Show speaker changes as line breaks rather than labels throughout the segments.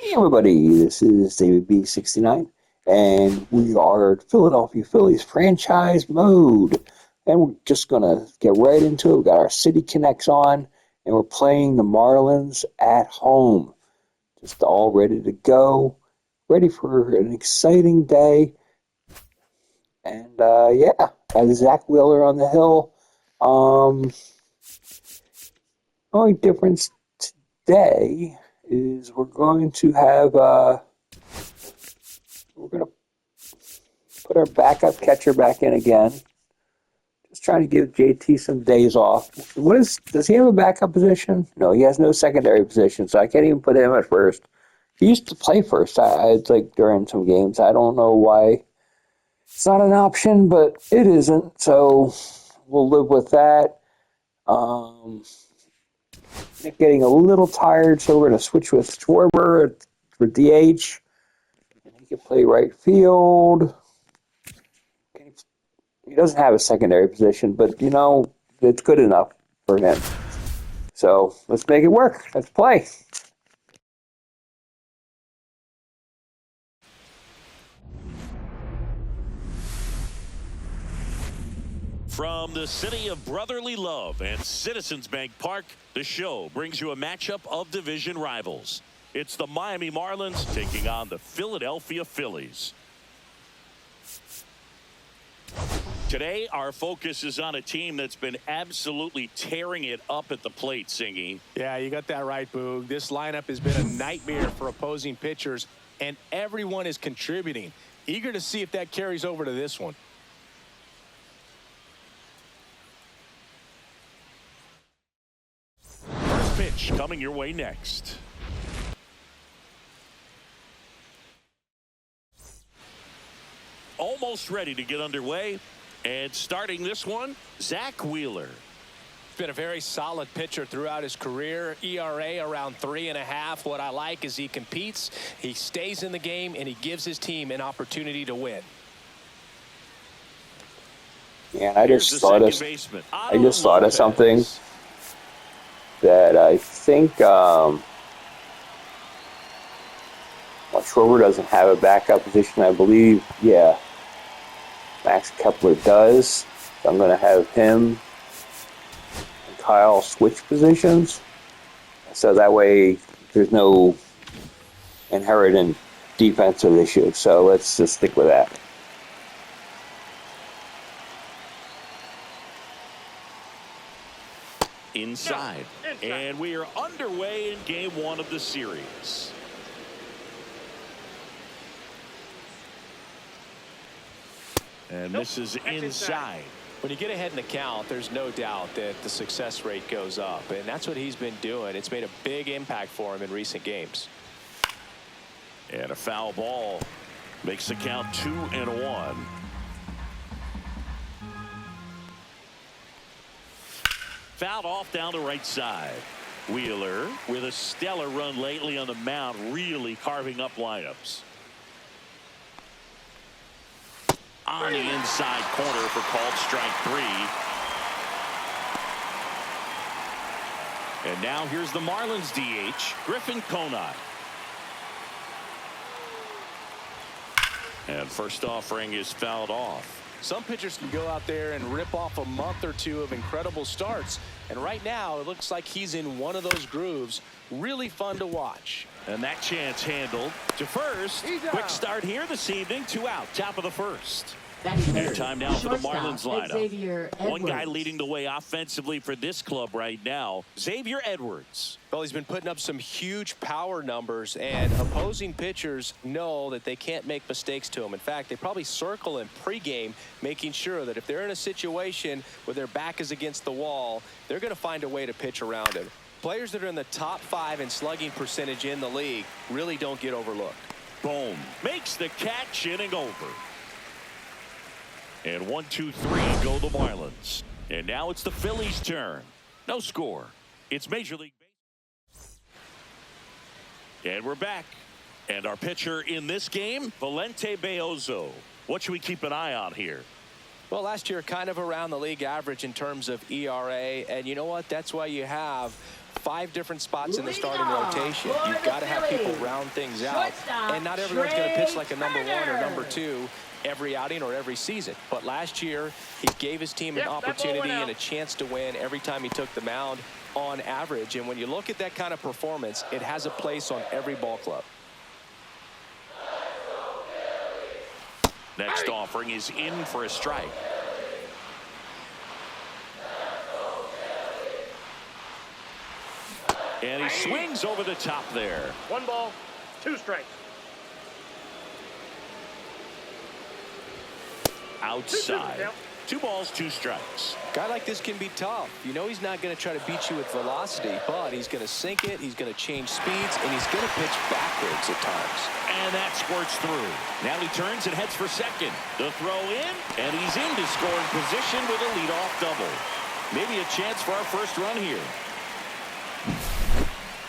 Hey everybody, this is David B69, and we are Philadelphia Phillies franchise mode. And we're just gonna get right into it. We got our City Connects on, and we're playing the Marlins at home. Just all ready to go, ready for an exciting day. And yeah, got Zach Wheeler on the hill. Only difference today is we're going to have we're going to put our backup catcher back in again. Just trying to give JT some days off. Does he have a backup position? No, he has no secondary position, so I can't even put him at first. He used to play first. It's like during some games. I don't know why it's not an option, but it isn't. So we'll live with that. Getting a little tired, so we're going to switch with Schwarber for DH. And he can play right field. He doesn't have a secondary position, but, it's good enough for him. So let's make it work. Let's play.
From the city of brotherly love and Citizens Bank Park, the show brings you a matchup of division rivals. It's the Miami Marlins taking on the Philadelphia Phillies. Today, our focus is on a team that's been absolutely tearing it up at the plate, Singy.
Yeah, you got that right, Boog. This lineup has been a nightmare for opposing pitchers, and everyone is contributing. Eager to see if that carries over to this one.
First pitch coming your way next. Almost ready to get underway. And starting this one, Zach Wheeler.
Been a very solid pitcher throughout his career. ERA around 3.5. What I like is he competes, he stays in the game, and he gives his team an opportunity to win.
Yeah, and I just thought of something that I think Schwarber doesn't have a backup position, I believe. Yeah, Max Kepler does. So I'm going to have him and Kyle switch positions. So that way there's no inherent defensive issue. So let's just stick with that.
Inside. And we are underway in game one of the series. And this is inside.
When you get ahead in the count, there's no doubt that the success rate goes up, and that's what he's been doing. It's made a big impact for him in recent games.
And a foul ball makes the count 2-1. Fouled off down the right side. Wheeler with a stellar run lately on the mound, really carving up lineups. On the inside corner for called strike 3. And now here's the Marlins DH, Griffin Conine. And first offering is fouled off.
Some pitchers can go out there and rip off a month or two of incredible starts. And right now, it looks like he's in one of those grooves. Really fun to watch.
And that chance handled to first. Quick start here this evening. 2 out, top of the first. And time now for the Marlins lineup. One guy leading the way offensively for this club right now, Xavier Edwards.
Well, he's been putting up some huge power numbers, and opposing pitchers know that they can't make mistakes to him. In fact, they probably circle him pregame, making sure that if they're in a situation where their back is against the wall, they're going to find a way to pitch around him. Players that are in the top 5 in slugging percentage in the league really don't get overlooked.
Boom. Makes the catch, inning over. And 1, 2, 3 go the Marlins. And now it's the Phillies' turn. No score. It's Major League Baseball. And we're back. And our pitcher in this game, Valente Beozo. What should we keep an eye on here?
Well, last year kind of around the league average in terms of ERA. And you know what? That's why you have 5 different spots in the starting rotation. You've got to have people round things out. And not everyone's going to pitch like a number 1 or number 2 every outing or every season. But last year, he gave his team an opportunity and a chance to win every time he took the mound on average. And when you look at that kind of performance, it has a place on every ball club.
Next offering is in for a strike. And he swings over the top there.
1 ball, 2 strikes.
Outside. 2 balls, 2 strikes.
A guy like this can be tough. You know he's not going to try to beat you with velocity, but he's going to sink it, he's going to change speeds, and he's going to pitch backwards at times.
And that squirts through. Now he turns and heads for second. The throw in, and he's into scoring position with a leadoff double. Maybe a chance for our first run here.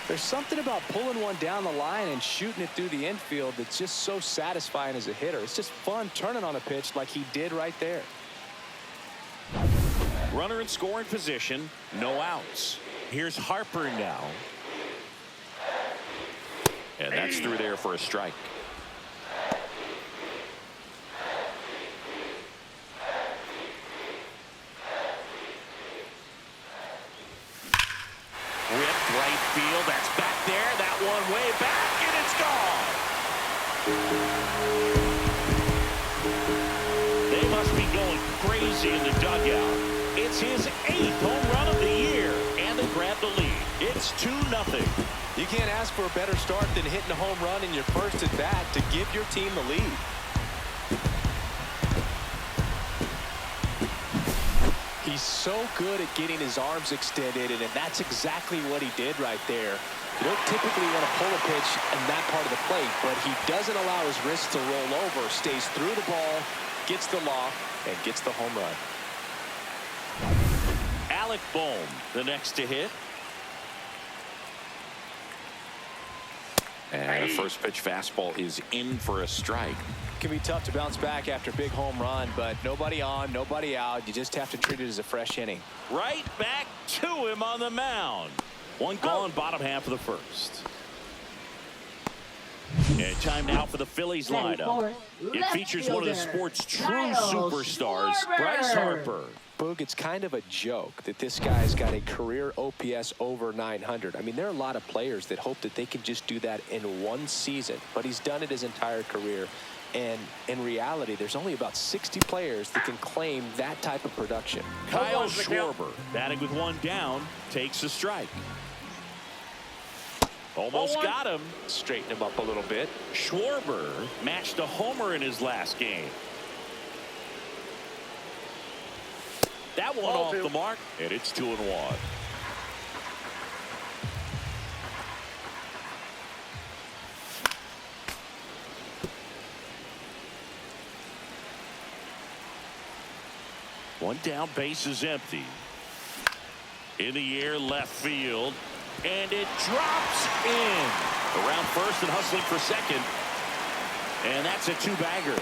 There's something about pulling one down the line and shooting it through the infield that's just so satisfying as a hitter. It's just fun turning on a pitch like he did right there.
Runner in scoring position, no outs. Here's Harper now. And that's through there for a strike. Ripped right field. That's back there. That one way back, and it's gone. They must be going crazy in the dugout. It's his 8th home run of the year, and they grab the lead. It's 2-0.
You can't ask for a better start than hitting a home run in your first at bat to give your team the lead. He's so good at getting his arms extended, and that's exactly what he did right there. You don't typically want to pull a pitch in that part of the plate, but he doesn't allow his wrist to roll over, stays through the ball, gets the loft, and gets the home run.
Alec Bohm, the next to hit. And the first pitch fastball is in for a strike.
It can be tough to bounce back after a big home run, but nobody on, nobody out. You just have to treat it as a fresh inning.
Right back to him on the mound. One gone, bottom half of the first. And time now for the Phillies lineup. It features one of the sport's true superstars, Bryce Harper.
Boog, it's kind of a joke that this guy's got a career OPS over 900. I mean, there are a lot of players that hope that they can just do that in one season, but he's done it his entire career. And in reality, there's only about 60 players that can claim that type of production.
Kyle Schwarber, batting with 1 down, takes a strike. Almost got him.
Straighten him up a little bit.
Schwarber matched a homer in his last game. That one off the mark, and it's 2-1. One down, base is empty. In the air, left field, and it drops in. Around first and hustling for second, and that's a 2-bagger.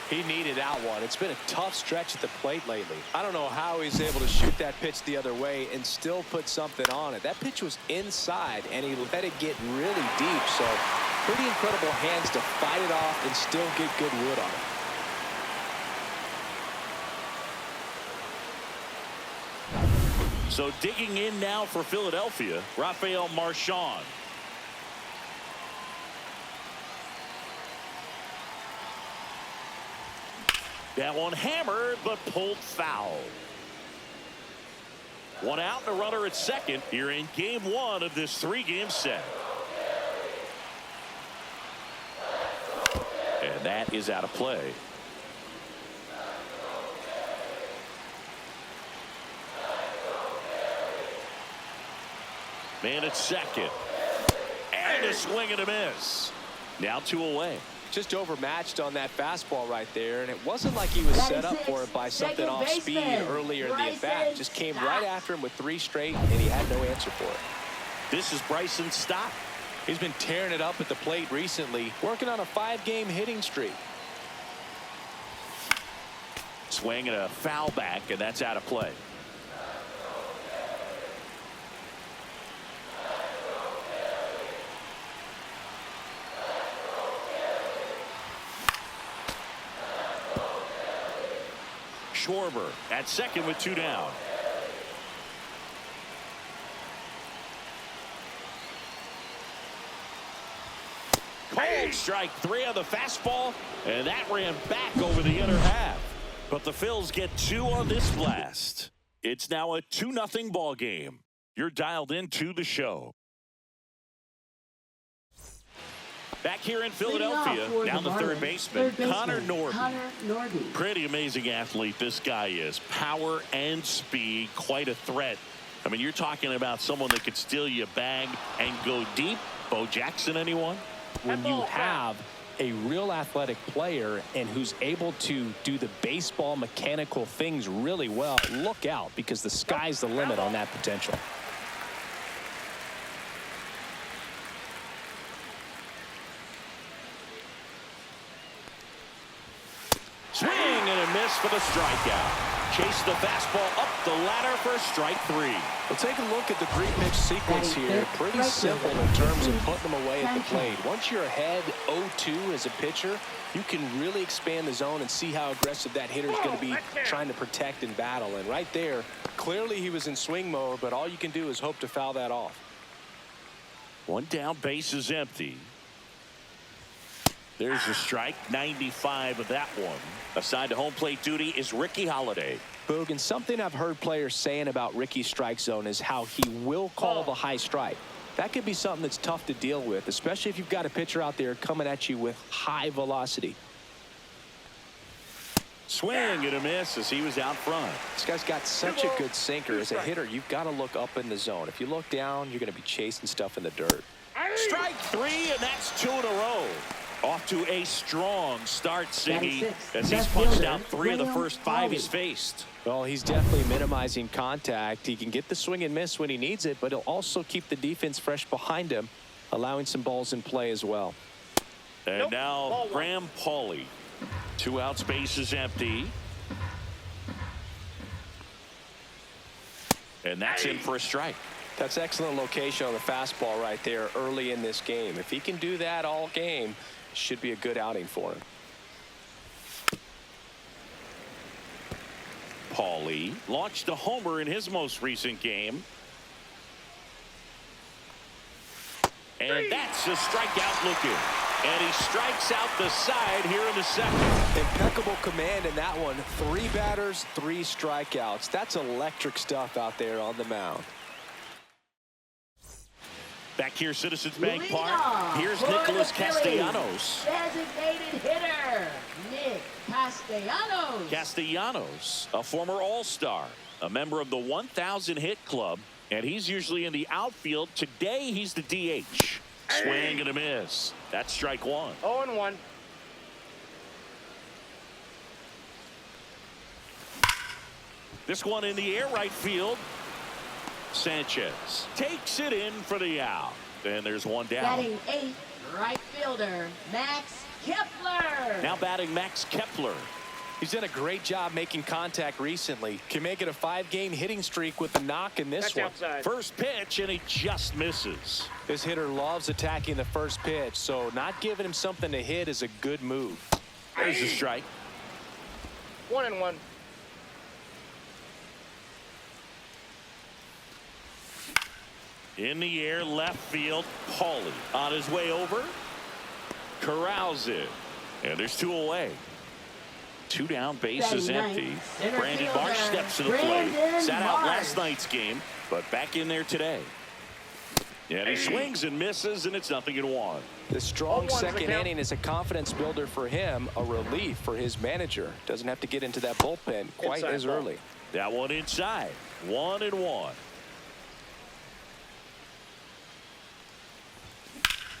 He needed that one. It's been a tough stretch at the plate lately. I don't know how he's able to shoot that pitch the other way and still put something on it. That pitch was inside, and he let it get really deep. So pretty incredible hands to fight it off and still get good wood on it.
So digging in now for Philadelphia, Rafael Marchand. That one hammered, but pulled foul. One out and a runner at second here in game 1 of this 3-game set. And that is out of play. Man at second. And a swing and a miss. Now 2 away.
Just overmatched on that fastball right there, and it wasn't like he was set up for it by something off speed earlier in the at-bat. Just came right after him with 3 straight, and he had no answer for it.
This is Bryson's stop.
He's been tearing it up at the plate recently, working on a 5-game hitting streak.
Swing and a foul back, and that's out of play. Schwarber at second with 2 down. Cold strike 3 on the fastball, and that ran back over the inner half. But the Phils get 2 on this blast. It's now a 2-0 ball game. You're dialed into the show. Back here in Philadelphia, down the third baseman, Connor Norton. Pretty amazing athlete this guy is. Power and speed, quite a threat. I mean, you're talking about someone that could steal you a bag and go deep. Bo Jackson, anyone?
When you have a real athletic player and who's able to do the baseball mechanical things really well, look out, because the sky's the limit on that potential.
Swing and a miss for the strikeout. Chase the fastball up the ladder for strike 3.
Well, take a look at the 3-pitch sequence here. Pretty simple in terms of putting them away at the plate. Once you're ahead 0-2 as a pitcher, you can really expand the zone and see how aggressive that hitter is going to be trying to protect and battle. And right there, clearly he was in swing mode, but all you can do is hope to foul that off.
1 down, base is empty. There's a strike, 95 of that one. Assigned to home plate duty is Ricky Holiday.
Boog, and something I've heard players saying about Ricky's strike zone is how he will call the high strike. That could be something that's tough to deal with, especially if you've got a pitcher out there coming at you with high velocity.
Swing and a miss as he was out front.
This guy's got such a good sinker. As a hitter, you've got to look up in the zone. If you look down, you're going to be chasing stuff in the dirt.
Strike 3, and that's 2 in a row. Off to a strong start, Siggy, as he's punched out 3 of the first 5 he's faced.
Well, he's definitely minimizing contact. He can get the swing and miss when he needs it, but he'll also keep the defense fresh behind him, allowing some balls in play as well.
And now Graham Pauley. 2 outs, base is empty. And that's in for a strike.
That's excellent location on the fastball right there early in this game. If he can do that all game, should be a good outing for him.
Pauley launched a homer in his most recent game. And that's a strikeout looking. And he strikes out the side here in the second.
Impeccable command in that one. 3 batters, 3 strikeouts. That's electric stuff out there on the mound.
Back here, Citizens Bank Park. Here's Nicholas Castellanos.
Designated hitter, Nick Castellanos.
Castellanos, a former All-Star, a member of the 1,000 hit club, and he's usually in the outfield. Today, he's the DH. Swing and a miss. That's strike 1.
0-1.
This one in the air, right field. Sanchez takes it in for the out. And there's 1 down.
Batting 8th, right fielder, Max Kepler.
Now batting Max Kepler.
He's done a great job making contact recently. Can make it a 5-game hitting streak with the knock in this
That's
one.
outside.
First pitch, and he just misses.
This hitter loves attacking the first pitch, so not giving him something to hit is a good move.
There's the strike.
1-1.
In the air, left field, Pauley on his way over. Corrals it. And there's 2 away. 2 down, base is empty. Brandon Marsh steps to the plate. Sat out last night's game, but back in there today. And he swings and misses, and it's 0-1.
The strong second inning is a confidence builder for him, a relief for his manager. Doesn't have to get into that bullpen quite as early.
That one inside. 1-1.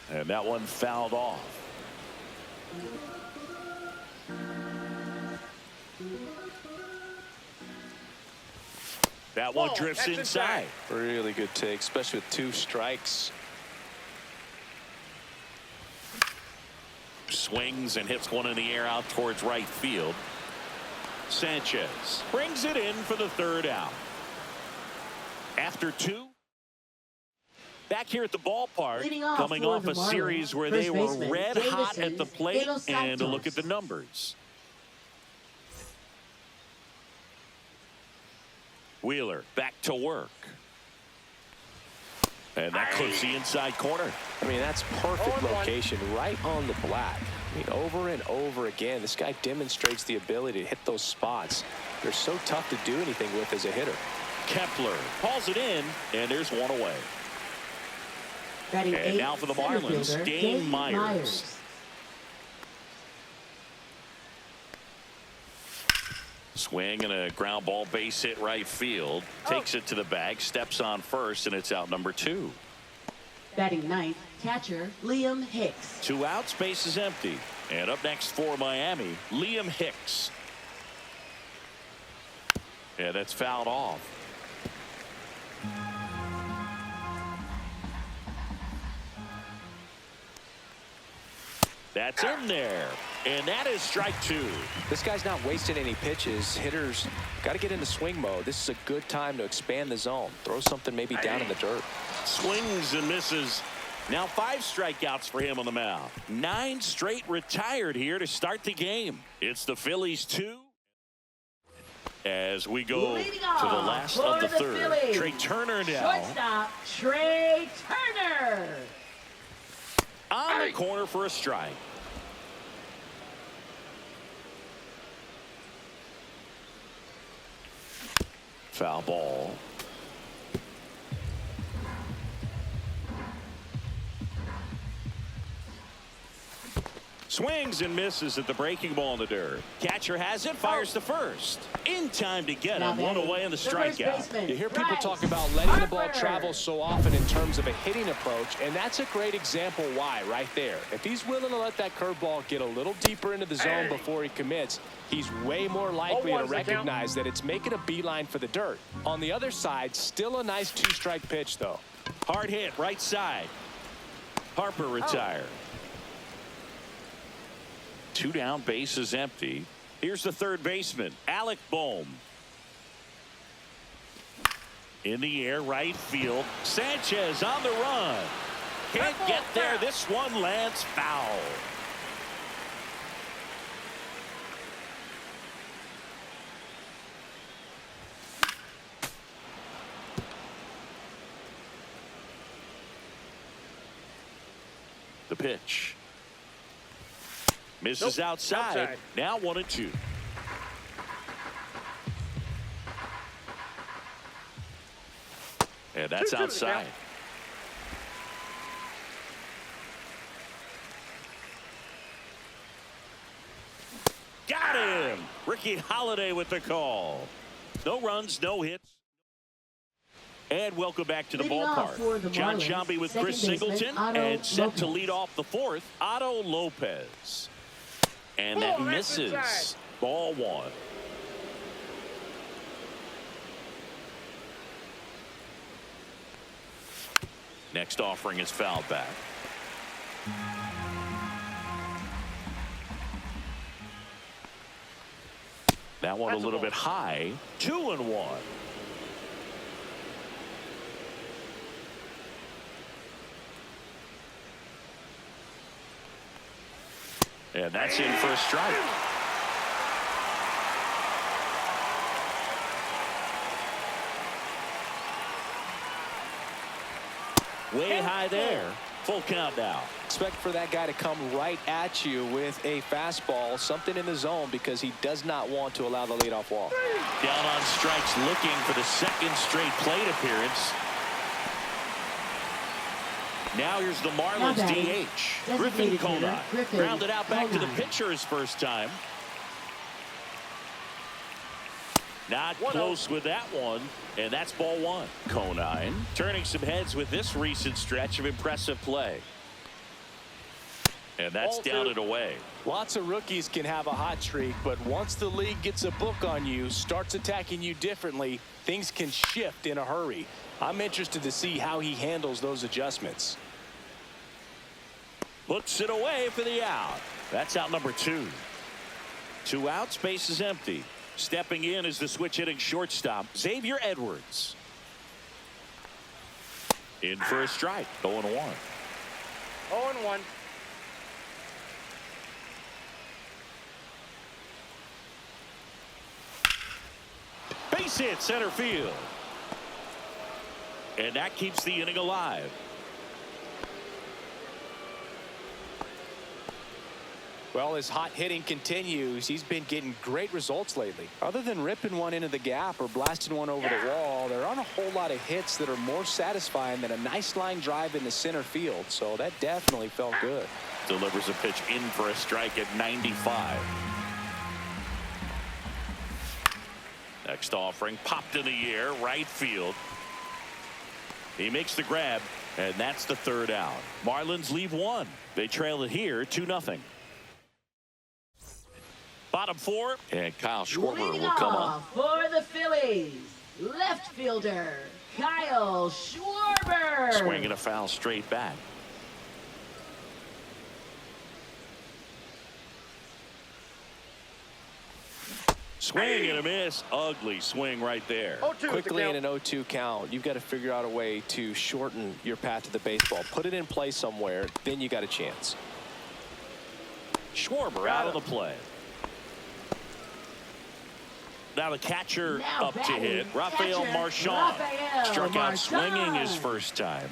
And that one fouled off. That one drifts inside.
Really good take, especially with 2 strikes.
Swings and hits one in the air out towards right field. Sanchez brings it in for the 3rd out. After 2. Back here at the ballpark, coming off a series where they were red hot at the plate, and a look at the numbers. Wheeler back to work. And that clips the inside corner.
I mean, that's perfect location right on the black. I mean, over and over again, this guy demonstrates the ability to hit those spots. They're so tough to do anything with as a hitter.
Kepler hauls it in, and there's one away. And now for the Marlins, Dane Myers. Swing and a ground ball base hit right field. Takes it to the bag, steps on first, and it's out number 2.
Batting ninth, catcher Liam Hicks.
2 outs, base is empty. And up next for Miami, Liam Hicks. Yeah, that's fouled off. That's in there. And that is strike 2.
This guy's not wasting any pitches. Hitters got to get into swing mode. This is a good time to expand the zone. Throw something maybe down in the dirt.
Swings and misses. Now 5 strikeouts for him on the mound. 9 straight retired here to start the game. It's the Phillies 2. As we go to the last of the third.
Phillies.
Trey Turner now.
Shortstop Trey Turner.
On the corner for a strike. Foul ball. Swings and misses at the breaking ball in the dirt. Catcher has it, fires to first. In time to get him, one away on the strikeout.
You hear people talk about letting the ball travel so often in terms of a hitting approach, and that's a great example why right there. If he's willing to let that curveball get a little deeper into the zone before he commits, he's way more likely to recognize that it's making a beeline for the dirt. On the other side, still a nice 2-strike pitch, though.
Hard hit, right side. Harper retired. 2 down, base is empty. Here's the third baseman, Alec Bohm. In the air, right field. Sanchez on the run. Can't get there. This one lands foul. The pitch. Misses outside. Now 1-2. And that's outside. Got him. Ricky Holiday with the call. No runs, no hits. And welcome back to the ballpark. John Sciambi with Chris Singleton. And set to lead off the fourth, Otto Lopez. And that misses. Ball 1. Next offering is fouled back. That one a little bit high. 2-1. And that's in for a strike. Way high there. Full count now.
Expect for that guy to come right at you with a fastball, something in the zone, because he does not want to allow the leadoff walk.
Down on strikes, looking for the second straight plate appearance. Now here's the Marlins DH. Griffin Conine. Grounded out back to the pitcher his first time. Not close with that one. And that's ball 1. Conine turning some heads with this recent stretch of impressive play. And that's down and away.
Lots of rookies can have a hot streak, but once the league gets a book on you, starts attacking you differently, things can shift in a hurry. I'm interested to see how he handles those adjustments.
Looks it away for the out. That's out number 2. 2 outs, base is empty. Stepping in is the switch hitting shortstop, Xavier Edwards. In for a strike, 0-1.
0-1.
Base Base hit center field. And that keeps the inning alive.
Well, his hot hitting continues. He's been getting great results lately. Other than ripping one into the gap or blasting one over the wall, there aren't a whole lot of hits that are more satisfying than a nice line drive into center field. So that definitely felt good.
Delivers a pitch in for a strike at 95. Next offering popped in the air, right field. He makes the grab, and that's the third out. Marlins leave one. They trail it here 2-0. Bottom four, and Kyle Schwarber will come on.
For the Phillies, left fielder, Kyle Schwarber.
Swinging a foul straight back. Swing and a miss. Ugly swing right there.
Quickly in an 0-2 count, you've got to figure out a way to shorten your path to the baseball. Put it in play somewhere, then you got a chance.
Schwarber out of the play. Now the catcher up to hit. Rafael Marchand struck out swinging his first time.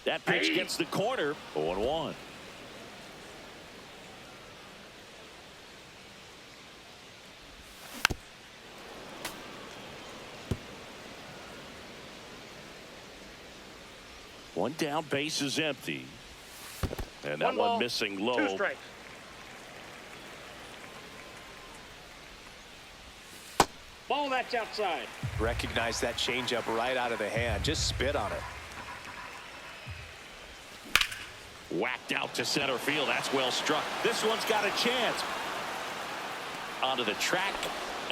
That pitch gets the corner. 0-1. One down, base is empty. And that one missing low.
2 strikes. Ball, that's outside.
Recognize that changeup right out of the hand. Just spit on it.
Whacked out to center field. That's well struck. This one's got a chance. Onto the track,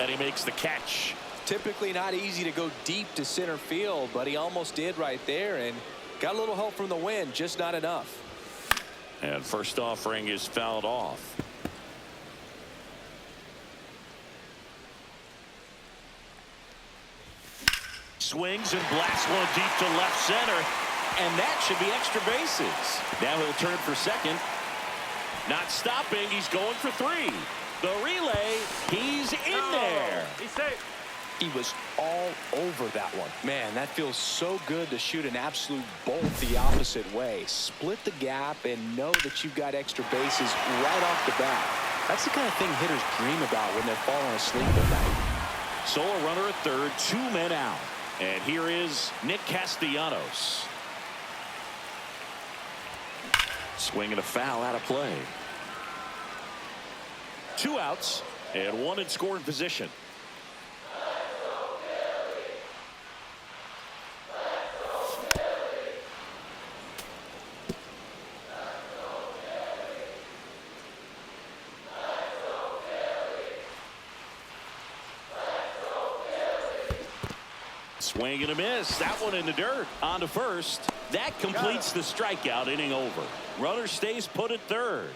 and he makes the catch.
Typically not easy to go deep to center field, but he almost did right there, and got a little help from the wind, just not enough.
And first offering is fouled off. Swings and blasts one deep to left center, and that should be extra bases. Now he'll turn for second. Not stopping. He's going for 3. The relay. He's in there.
He's safe.
He was all over that one. Man, that feels so good to shoot an absolute bolt the opposite way. Split the gap and know that you've got extra bases right off the bat. That's the kind of thing hitters dream about when they're falling asleep at night.
So a runner at third, 2 men out. And here is Nick Castellanos. Swinging a foul out of play. 2 outs and 1 in scoring position. Swing and a miss. That one in the dirt. On to first. That completes the strikeout. Inning over. Runner stays put at third.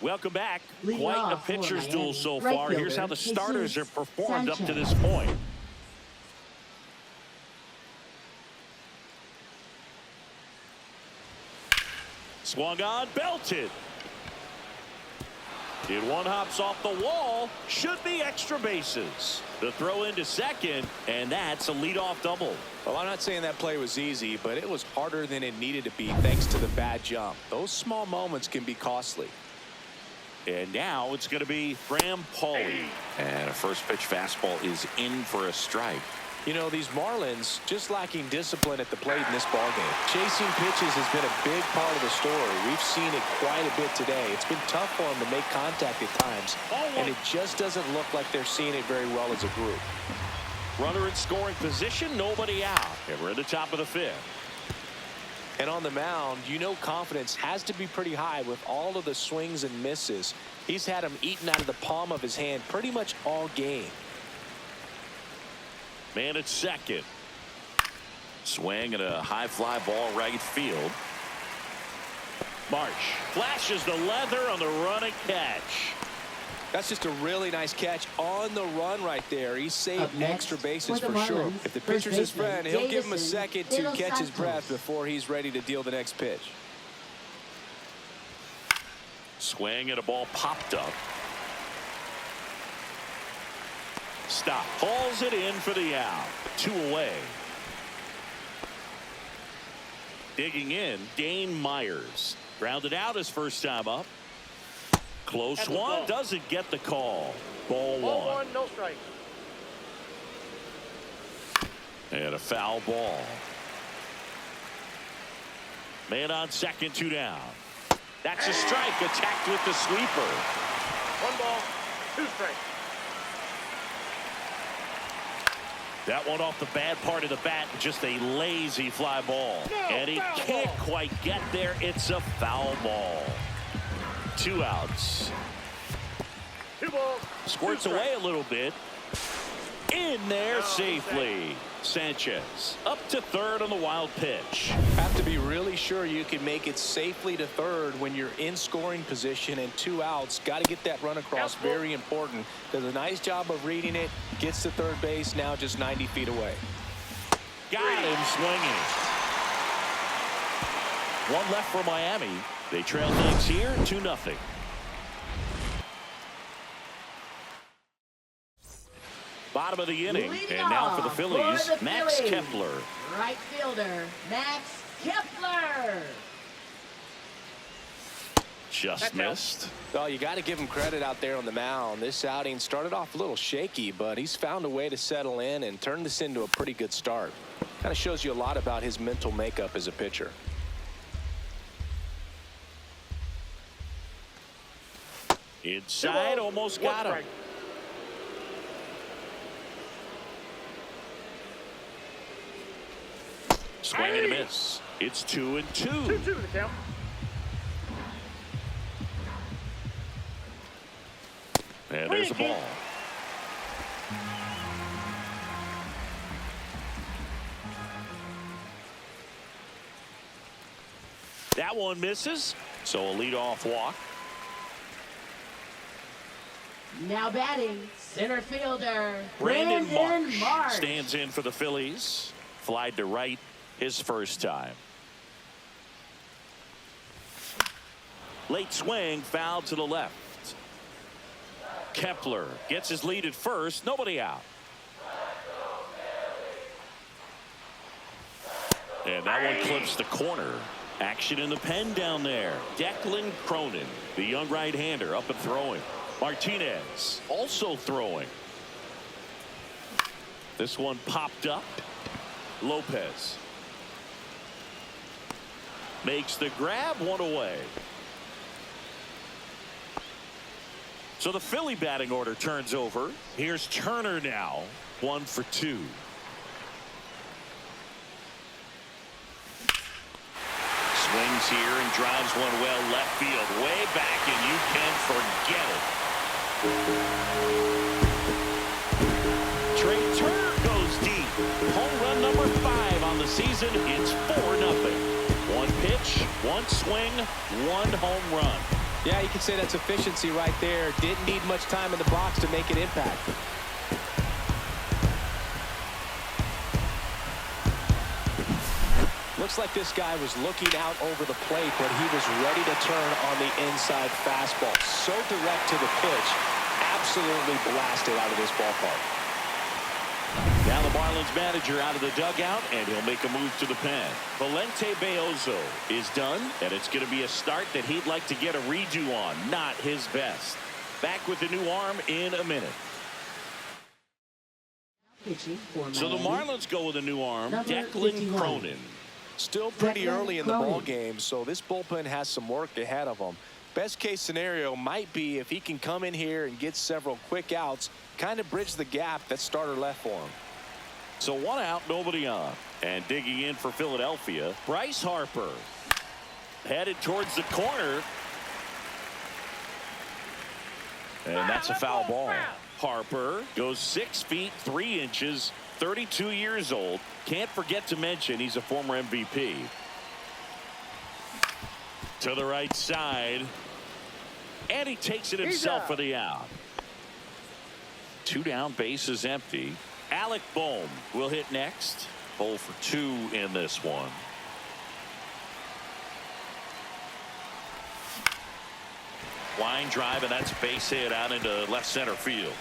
Welcome back. Quite a pitcher's duel so far. Here's how the starters have performed up to this point. Swung on, belted. Did one hops off the wall. Should be extra bases. The throw into second, and that's a leadoff double.
Well, I'm not saying that play was easy, but it was harder than it needed to be thanks to the bad jump. Those small moments can be costly.
And now it's going to be Graham Pauley. And a first pitch fastball is in for a strike.
You know, these Marlins just lacking discipline at the plate in this ballgame. Chasing pitches has been a big part of the story. We've seen it quite a bit today. It's been tough for them to make contact at times, and it just doesn't look like they're seeing it very well as a group.
Runner in scoring position, nobody out. And we're at the top of the 5th.
And on the mound, you know confidence has to be pretty high with all of the swings and misses. He's had them eaten out of the palm of his hand pretty much all game.
Man at second. Swing and a high fly ball right field. March flashes the leather on the running catch.
That's just a really nice catch on the run right there. He saved extra bases for sure. If the pitcher's his friend, he'll give him a second to catch his breath before he's ready to deal the next pitch.
Swing and a ball popped up. Stop. Hauls it in for the out. 2 away. Digging in, Dane Myers. Grounded out his first time up. Close one. Doesn't get the call. Ball one.
No strike.
And a foul ball. Man on second, 2 down. That's a strike. Attacked with the sweeper.
1 ball, 2 strikes.
That one off the bad part of the bat. Just a lazy fly ball. And he can't quite get there. It's a foul ball. 2 outs.
2 balls.
Squirts away a little bit. In there safely. Sanchez up to third on the wild pitch.
Have to be really sure you can make it safely to third when you're in scoring position and 2 outs. Got to get that run across. Very important. Does a nice job of reading it. Gets to third base. Now just 90 feet away.
Got him swinging. 1 left for Miami. They trail things here 2-0. Bottom of the inning.
Leading
And now for the
off
Phillies, Max
Phillies.
Kepler.
Right fielder, Max Kepler.
Just missed.
Well, you got to give him credit out there on the mound. This outing started off a little shaky, but he's found a way to settle in and turn this into a pretty good start. Kind of shows you a lot about his mental makeup as a pitcher.
Inside, almost got him. Swing and a miss. It's 2-2.
2-2 the count.
And there's the ball. That one misses. So a leadoff walk.
Now batting, center fielder,
Brandon Marsh
Marsh.
stands in for the Phillies. Flied to right his first time. Late swing, foul to the left. Kepler gets his lead at first. Nobody out. And that one clips the corner. Action in the pen down there. Declan Cronin, the young right-hander, up and throwing. Martinez also throwing. This one popped up. Lopez makes the grab, 1 away. So the Philly batting order turns over. Here's Turner now, 1 for 2. Swings here and drives one well left field, way back, and you can forget it. Trey Turner goes deep. Home run number 5 on the season. It's 4-0. 1 pitch, 1 swing, 1 home run.
Yeah, you can say that's efficiency right there. Didn't need much time in the box to make an impact. Looks like this guy was looking out over the plate, but he was ready to turn on the inside fastball. So direct to the pitch. Absolutely blasted out of this ballpark.
Now the Marlins manager out of the dugout, and he'll make a move to the pen. Valente Beozo is done, and it's going to be a start that he'd like to get a redo on. Not his best. Back with the new arm in a minute. So the Marlins go with a new arm, Declan Cronin.
Still pretty early in the ball game, so this bullpen has some work ahead of them. Best case scenario might be if he can come in here and get several quick outs, kind of bridge the gap that starter left for him.
So 1 out, nobody on. And digging in for Philadelphia, Bryce Harper. Headed towards the corner. And that's a foul ball. Harper goes 6 feet 3 inches, 32 years old. Can't forget to mention he's a former MVP. To the right side. And he takes it himself for the out. 2 down, base is empty. Alec Bohm will hit next. 0 for 2 in this one. Line drive, and that's base hit out into left center field.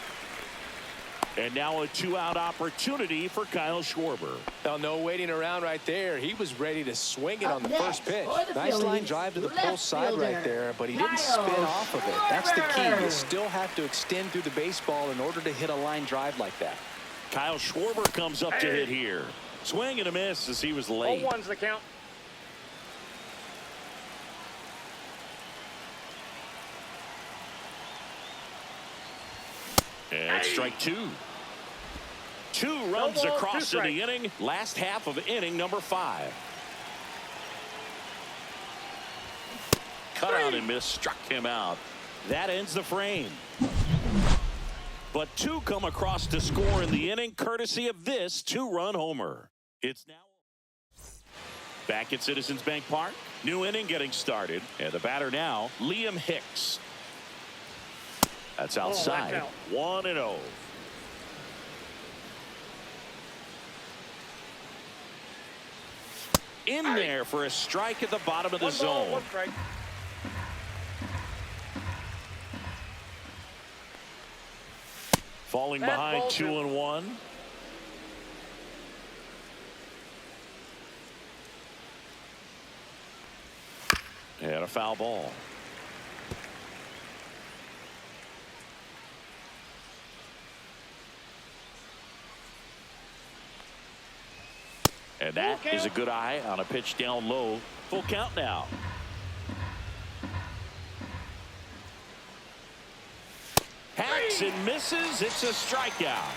And now a two-out opportunity for Kyle Schwarber.
Now, no waiting around right there. He was ready to swing it on the first pitch. Nice line drive to the pull side right there, but he didn't spin off of it. That's the key. You still have to extend through the baseball in order to hit a line drive like that.
Kyle Schwarber comes up to hit here. Swing and a miss as he was late.
0-1's the count.
And strike two. Two runs across in the inning. Last half of inning number 5. Cut out and miss. Struck him out. That ends the frame. But 2 come across to score in the inning, courtesy of this 2-run homer. It's now back at Citizens Bank Park. New inning getting started. And the batter now, Liam Hicks. That's outside. 1-0. In there for a strike at the bottom of the zone.
1 strike.
Falling behind 2-1. And a foul ball. And that is a good eye on a pitch down low. Full count now. Hacks and misses. It's a strikeout.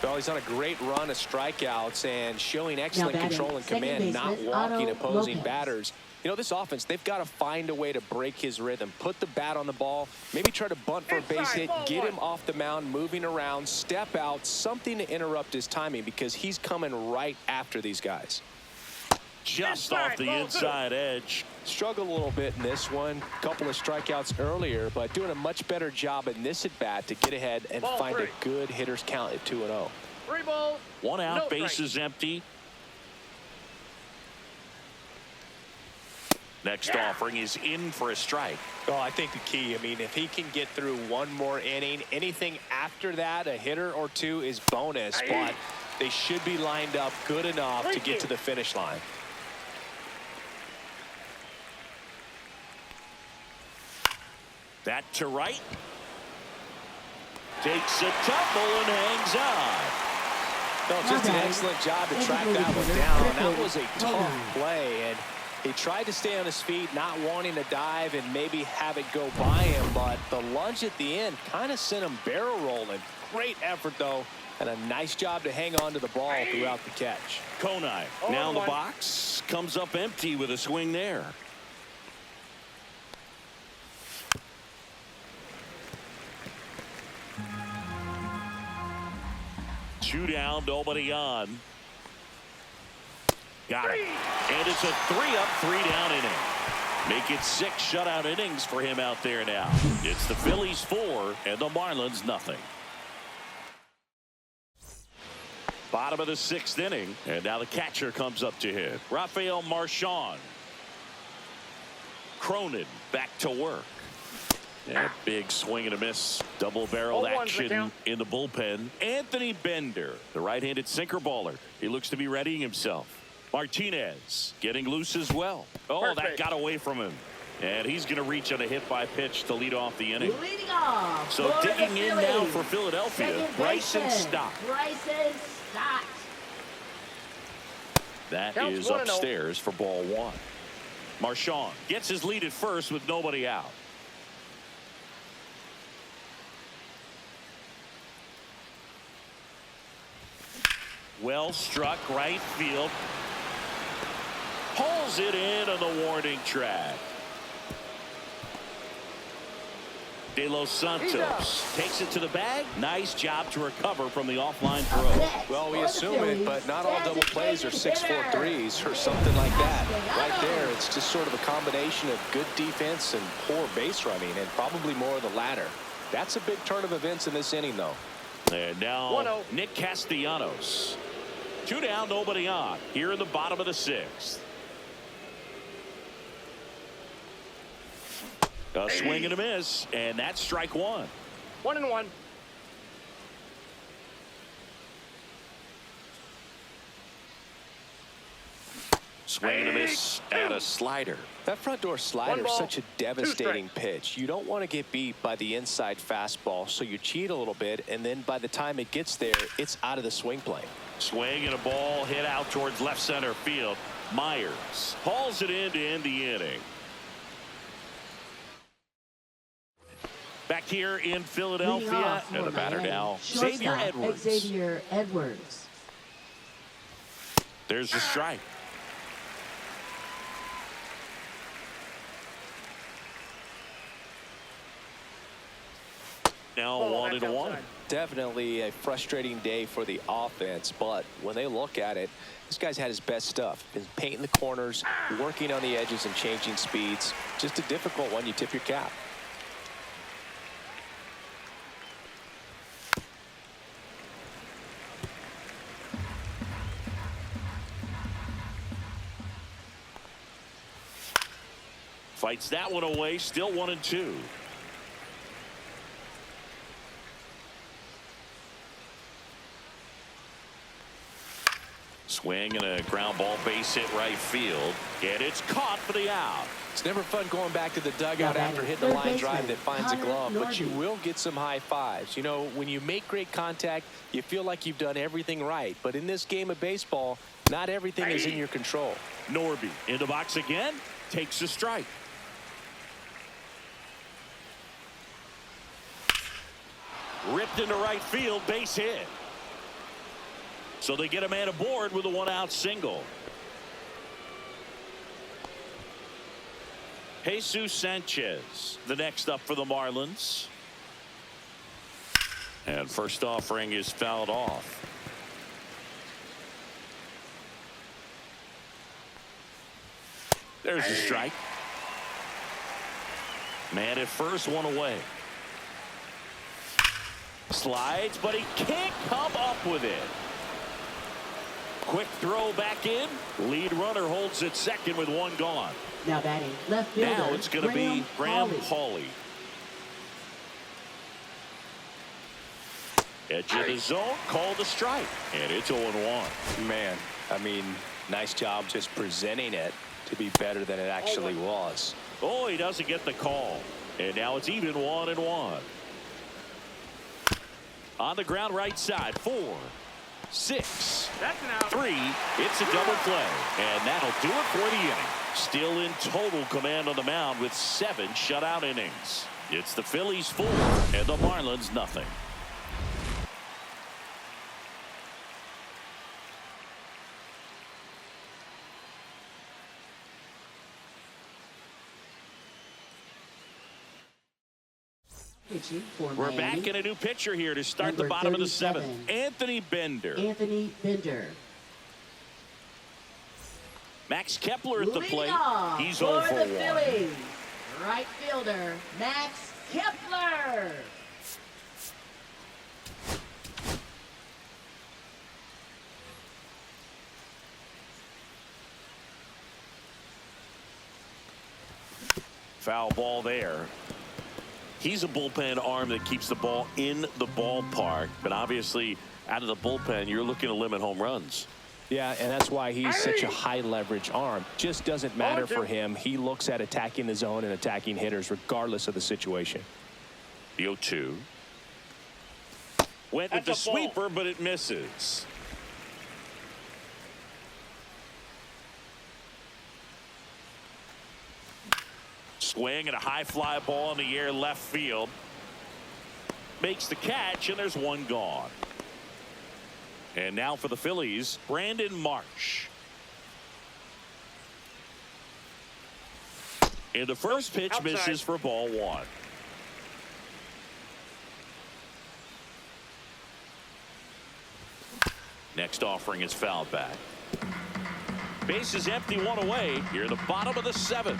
Well, he's on a great run of strikeouts and showing excellent control and command, not walking opposing batters. You know, this offense, they've got to find a way to break his rhythm, put the bat on the ball, maybe try to bunt for a base hit, get him off the mound, moving around, step out, something to interrupt his timing because he's coming right after these guys.
Just off the inside edge.
Struggled a little bit in this one. Couple of strikeouts earlier, but doing a much better job in this at-bat to get ahead and find a good hitter's count at 2-0.
3 balls.
1 out,
No
bases
strike.
empty. Next offering is in for a strike.
Well, I think the key, I mean, if he can get through one more inning, anything after that, a hitter or 2 is bonus, but they should be lined up good enough to get to the finish line.
That to right. Takes a tumble and hangs on.
No, just an excellent job to track that one down. That was a tough play, and he tried to stay on his feet, not wanting to dive and maybe have it go by him, but the lunge at the end kind of sent him barrel rolling. Great effort, though, and a nice job to hang on to the ball throughout the catch.
Konai now in the box, comes up empty with a swing there. Two down, nobody on. Got it. And it's a 3-up, 3-down inning. Make it 6 shutout innings for him out there now. It's the Phillies 4 and the Marlins nothing. Bottom of the 6th inning, and now the catcher comes up to hit. Rafael Marchand. Cronin back to work. And big swing and a miss. Double-barreled action in the bullpen. Anthony Bender, the right-handed sinker baller. He looks to be readying himself. Martinez getting loose as well. Oh, that got away from him. And he's going to reach on a hit-by-pitch to lead off the inning.
Leading off.
So digging in now for Philadelphia, Bryson Stott.
Bryson Stott.
That is upstairs for ball 1. Marchand gets his lead at first with nobody out. Well struck right field. Pulls it in on the warning track. De Los Santos takes it to the bag. Nice job to recover from the offline throw.
Well, we assume it, but not all double plays are 6-4 threes or something like that. Right there, it's just sort of a combination of good defense and poor base running, and probably more of the latter. That's a big turn of events in this inning, though.
And now Nick Castellanos. 2 down, nobody on. Here in the bottom of the 6th. A swing and a miss, and that's strike one.
1-1.
Swing and a miss and a slider.
That front door slider is such a devastating pitch. You don't want to get beat by the inside fastball, so you cheat a little bit, and then by the time it gets there, it's out of the swing plane.
Swing and a ball hit out towards left center field. Myers hauls it in to end the inning. Back here in Philadelphia, and the batter now, Xavier Edwards.
Xavier Edwards.
There's a strike. Now 1-1.
Definitely a frustrating day for the offense, but when they look at it, this guy's had his best stuff. Been painting the corners, working on the edges and changing speeds. Just a difficult one. You tip your cap.
Fights that one away, still 1-2. Swing and a ground ball, base hit right field, and it's caught for the out.
It's never fun going back to the dugout after hitting a line drive that finds a glove, but you will get some high fives. You know, when you make great contact, you feel like you've done everything right. But in this game of baseball, not everything is in your control.
Norby in the box again, takes a strike. Ripped into right field, base hit. So they get a man aboard with a one-out single. Jesus Sanchez, the next up for the Marlins. And first offering is fouled off. There's a strike. Man at first, one away. Slides, but he can't come up with it. Quick throw back in. Lead runner holds at second with one gone.
Now batting left fielder.
Now it's going to be Graham Pauley. Edge of the zone, called a strike, and it's 0-1.
Man, I mean, nice job just presenting it to be better than it actually was.
Oh, he doesn't get the call, and now it's even 1-1. On the ground right side, 4, 6,
That's an out.
3. It's a double play, and that'll do it for the inning. Still in total command on the mound with 7 shutout innings. It's the Phillies 4 and the Marlins nothing. We're back in a new pitcher here to start the bottom of the 7th. Anthony Bender.
Anthony Bender.
Max Kepler at the plate. He's
for
0 for 1.
the Phillies. Right fielder Max Kepler.
Foul ball there. He's a bullpen arm that keeps the ball in the ballpark, but obviously out of the bullpen you're looking to limit home runs.
Yeah, and that's why he's such a high leverage arm. Just doesn't matter for him. He looks at attacking the zone and attacking hitters regardless of the situation.
The 0-2. Went with the sweeper, but it misses. Swing and a high fly ball in the air left field. Makes the catch, and there's one gone. And now for the Phillies, Brandon Marsh. And the first pitch misses for ball 1. Next offering is fouled back. Base is empty, 1 away. Here the bottom of the 7th.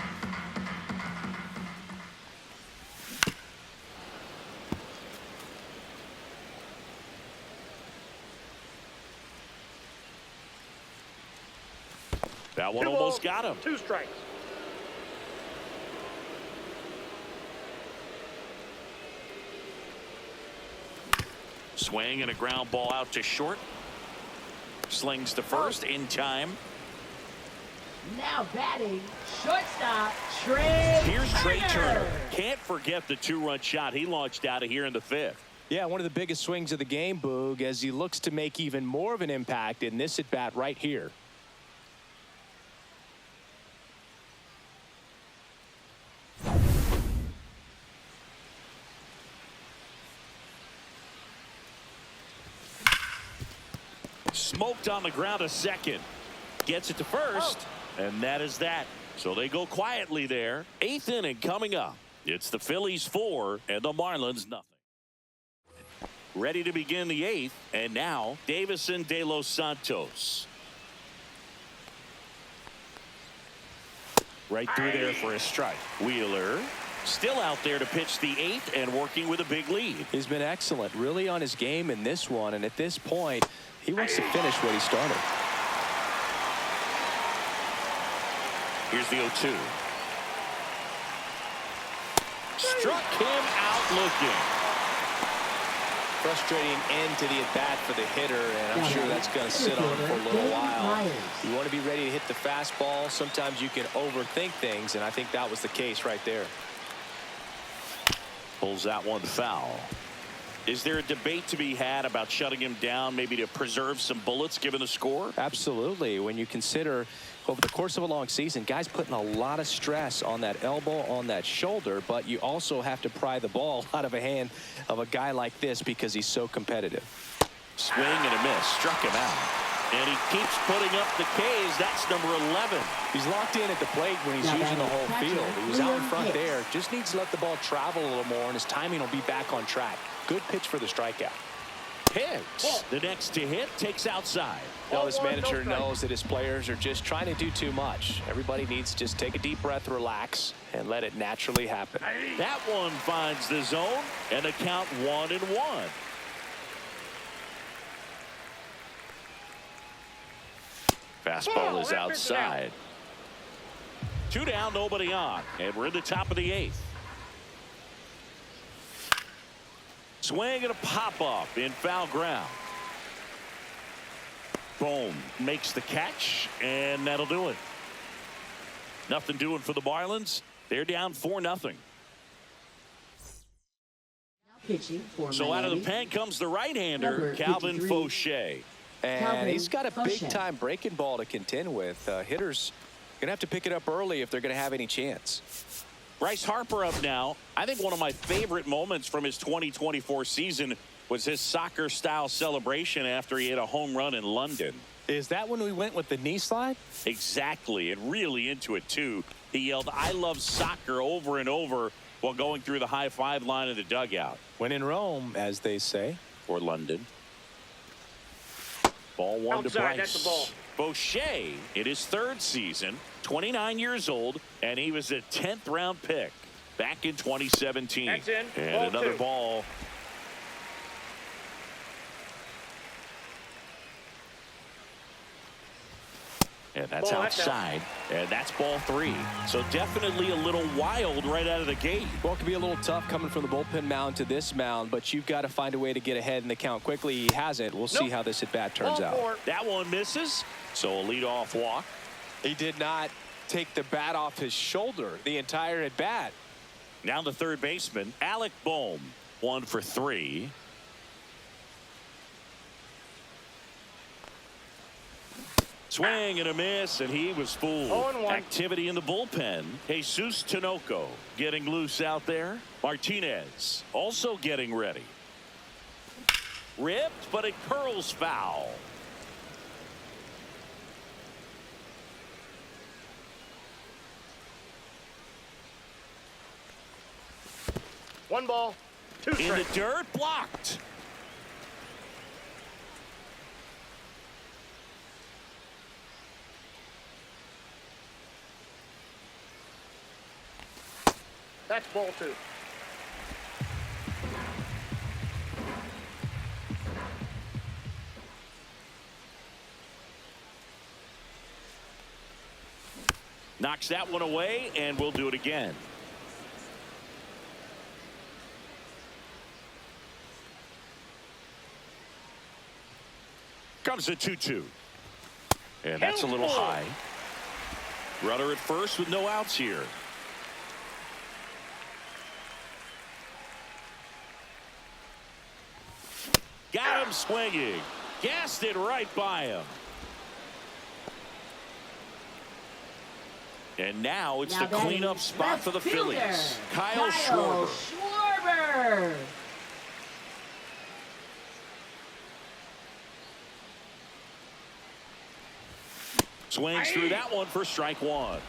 That one almost got him.
2 strikes.
Swing and a ground ball out to short. Slings to first in time.
Now batting, shortstop, Trey
Here's Trey Turner.
Turner.
Can't forget the two-run shot he launched out of here in the fifth.
Yeah, one of the biggest swings of the game, Boog, as he looks to make even more of an impact in this at-bat right here.
Smoked on the ground to second. Gets it to first, and that is that. So they go quietly there. Eighth inning coming up. It's the Phillies 4 and the Marlins nothing. Ready to begin the eighth, and now Davison De Los Santos. Right through there for a strike. Wheeler still out there to pitch the eighth and working with a big lead.
He's been excellent, really on his game in this one, and at this point, he wants to finish what he started.
Here's the 0-2. Struck him out looking.
Frustrating end to the at-bat for the hitter, and I'm sure that's going to sit on him for a little while. You want to be ready to hit the fastball. Sometimes you can overthink things, and I think that was the case right there.
Pulls that one foul. Is there a debate to be had about shutting him down, maybe to preserve some bullets given the score?
Absolutely. When you consider over the course of a long season, guys putting a lot of stress on that elbow, on that shoulder, but you also have to pry the ball out of a hand of a guy like this because he's so competitive.
Swing and a miss. Struck him out. And he keeps putting up the Ks. That's number 11.
He's locked in at the plate when he's using the whole field. He was out in front there. Just needs to let the ball travel a little more, and his timing will be back on track. Good pitch for the strikeout.
Hits. The next to hit takes outside.
Well, this manager knows that his players are just trying to do too much. Everybody needs to just take a deep breath, relax, and let it naturally happen.
That one finds the zone, and the count 1-1. Fastball is outside. 2 down, nobody on, and we're in the top of the eighth. Swing and a pop-up in foul ground. Boom. Makes the catch, and that'll do it. Nothing doing for the Marlins. They're down 4-0. So out of the pen comes the right-hander, Calvin Fauché.
And he's got a big-time breaking ball to contend with. Hitters going to have to pick it up early if they're going to have any chance.
Bryce Harper up now. I think one of my favorite moments from his 2024 season was his soccer-style celebration after he hit a home run in London.
Is that when we went with the knee slide?
Exactly, and really into it, too. He yelled, "I love soccer," over and over while going through the high-five line of the dugout.
When in Rome, as they say.
Or London. Ball one to Bryce.
That's the ball.
Fauché in his third season, 29 years old, and he was a 10th round pick back in 2017.
That's in.
And
Ball
another
2.
ball. And that's outside. And that's ball 3. So definitely a little wild right out of the gate.
Well, it could be a little tough coming from the bullpen mound to this mound, but you've got to find a way to get ahead in the count quickly. He hasn't. We'll see how this at-bat turns out.
That one misses. So a leadoff walk.
He did not take the bat off his shoulder the entire at-bat.
Now the third baseman, Alec Bohm, 1 for 3. Swing and a miss, and he was fooled.
0-1.
Activity in the bullpen. Jesus Tinoco getting loose out there. Martinez also getting ready. Ripped, but it curls foul.
One ball, 2 strikes.
In the dirt, blocked.
That's ball 2.
Knocks that one away, and we'll do it again. Comes the 2-2. And that's a little high. Runner at first with no outs here. Got him swinging. Gassed it right by him. And now it's the cleanup spot for the Phillies. Kyle Schwarber. Swings through that one for strike one.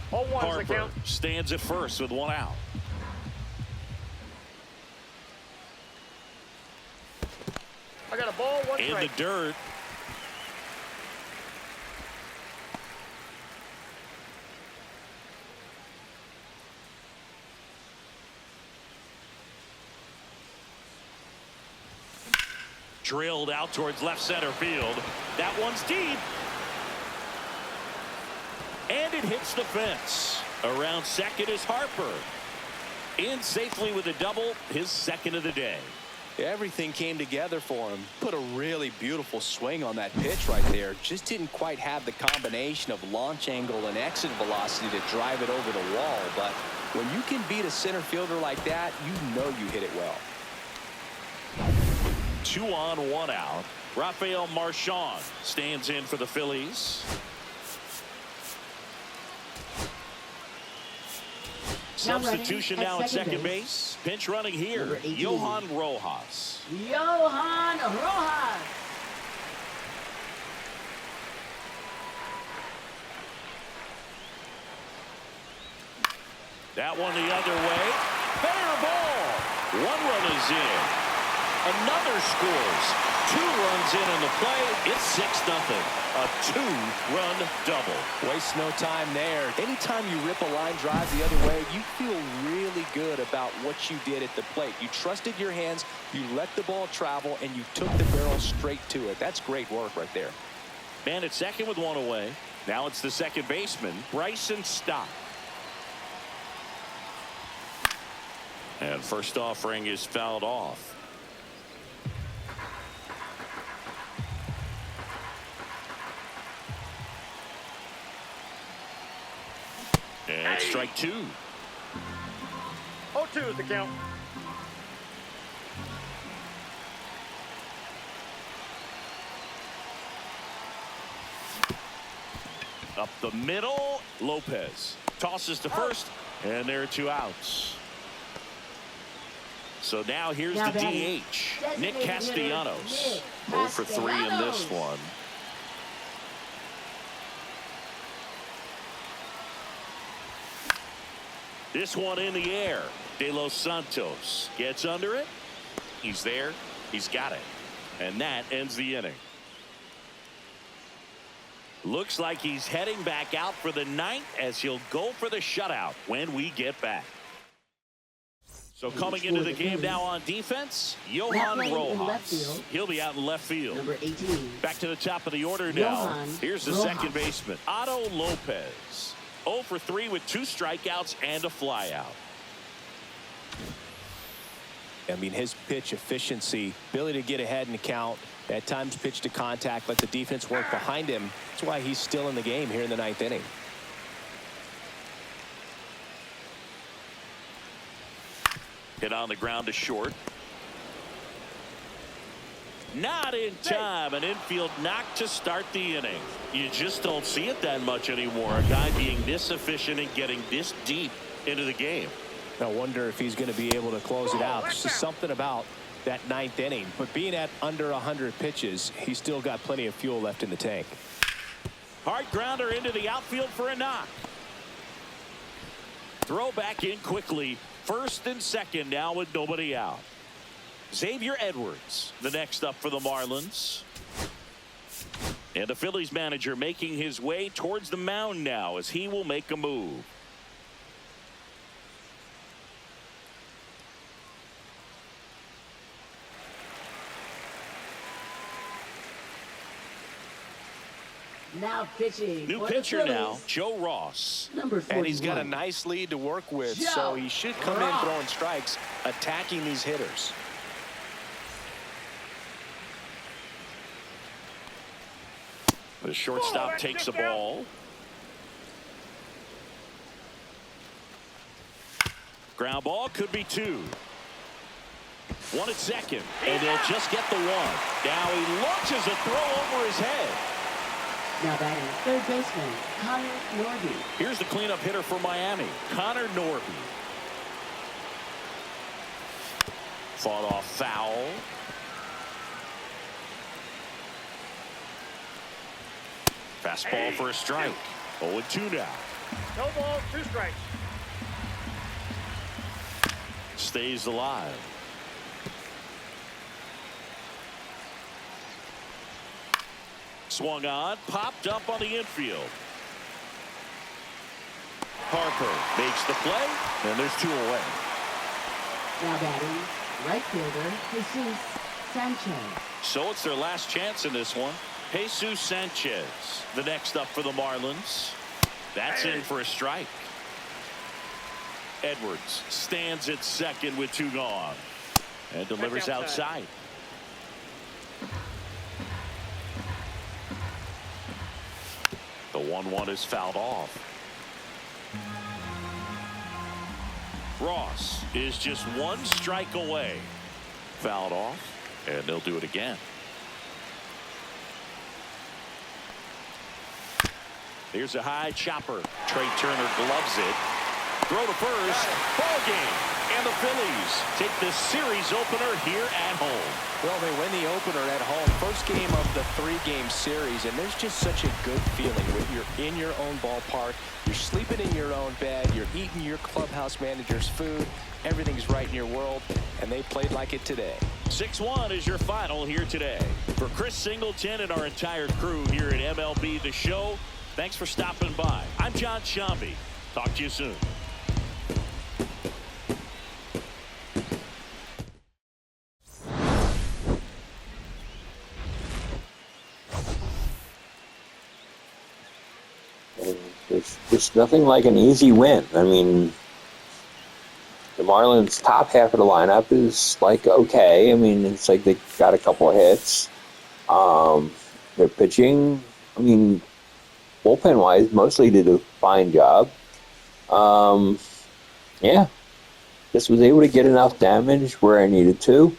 Harper stands at first with one out.
I got a ball, one strike.
In the dirt. Drilled out towards left center field. That one's deep. And it hits the fence. Around second is Harper. In safely with a double, his second of the day.
Everything came together for him. Put a really beautiful swing on that pitch right there. Just didn't quite have the combination of launch angle and exit velocity to drive it over the wall. But when you can beat a center fielder like that, you know you hit it well.
2 on, 1 out. Rafael Marchand stands in for the Phillies. Substitution now at second base. Pinch running here. Johan Rojas.
Johan Rojas.
That one the other way. Fair ball. 1 run is in. Another scores. 2 runs in on the play. It's 6-0. A 2-run double.
Waste no time there. Anytime you rip a line drive the other way, you feel really good about what you did at the plate. You trusted your hands, you let the ball travel, and you took the barrel straight to it. That's great work right there.
Man at second with 1 away. Now it's the second baseman, Bryson Stott. And first offering is fouled off. And strike 2.
0-2 is the count.
Up the middle, Lopez tosses to first, and there are 2 outs. So now here's the DH, Nick Castellanos. 0 for 3 in this one. This one in the air. De Los Santos gets under it. He's there. He's got it. And that ends the inning. Looks like he's heading back out for the 9th as he'll go for the shutout when we get back. So coming into the game now on defense, Johan Rojas. He'll be out in left field.
Number 18.
Back to the top of the order now. Here's the second baseman, Otto Lopez. 0 for 3 with 2 strikeouts and a flyout.
I mean, his pitch efficiency, ability to get ahead in the count, at times pitch to contact, let the defense work behind him. That's why he's still in the game here in the 9th inning.
Hit on the ground to short. Not in time. An infield knock to start the inning. You just don't see it that much anymore. A guy being this efficient and getting this deep into the game.
I wonder if he's going to be able to close it out. There's just something about that 9th inning. But being at under 100 pitches, he's still got plenty of fuel left in the tank.
Hard grounder into the outfield for a knock. Throw back in quickly. First and second now with nobody out. Xavier Edwards, the next up for the Marlins. And the Phillies manager making his way towards the mound now as he will make a move.
Now pitching.
New pitcher now, Joe Ross.
Number 41.
And he's got a nice lead to work with, so he should come in throwing strikes, attacking these hitters.
The shortstop takes the ball. Ground ball could be 2. 1 at second, and they'll just get the 1. Now he launches a throw over his head.
Now batting third baseman, Connor Norby.
Here's the cleanup hitter for Miami, Connor Norby. Fought off foul. Fastball for a strike. 0-2 now.
No balls, 2 strikes.
Stays alive. Swung on, popped up on the infield. Harper makes the play, and there's 2 away.
Now batting right fielder, Jesus Sanchez.
So it's their last chance in this one. Jesus Sanchez, the next up for the Marlins. That's in for a strike. Edwards stands at second with 2 gone and delivers outside. The 1-1 is fouled off. Ross is just 1 strike away. Fouled off, and they'll do it again. Here's a high chopper. Trey Turner gloves it. Throw to first. Ball game. And the Phillies take the series opener here at home.
Well, they win the opener at home. First game of the 3-game series, and there's just such a good feeling when you're in your own ballpark. You're sleeping in your own bed. You're eating your clubhouse manager's food. Everything's right in your world, and they played like it today.
6-1 is your final here today. For Chris Singleton and our entire crew here at MLB The Show, thanks for stopping by. I'm John Shambi. Talk to you soon.
There's nothing like an easy win. I mean, the Marlins' top half of the lineup is like okay. I mean, it's like they got a couple of hits. Their pitching, I mean, bullpen-wise, mostly did a fine job. Yeah, just was able to get enough damage where I needed to.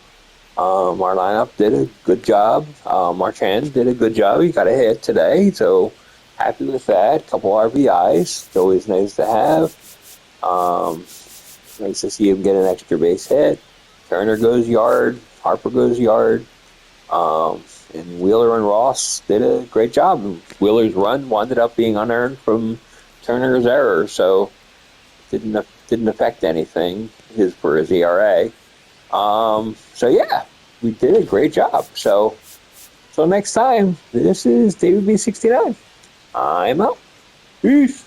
Our lineup did a good job. Marchand did a good job. He got a hit today, so happy with that. Couple RBIs. It's always nice to have. Nice to see him get an extra base hit. Turner goes yard. Harper goes yard. And Wheeler and Ross did a great job. Wheeler's run wound up being unearned from Turner's error, so didn't affect anything for his ERA. So yeah, we did a great job. So next time, this is David B69. I'm out. Peace.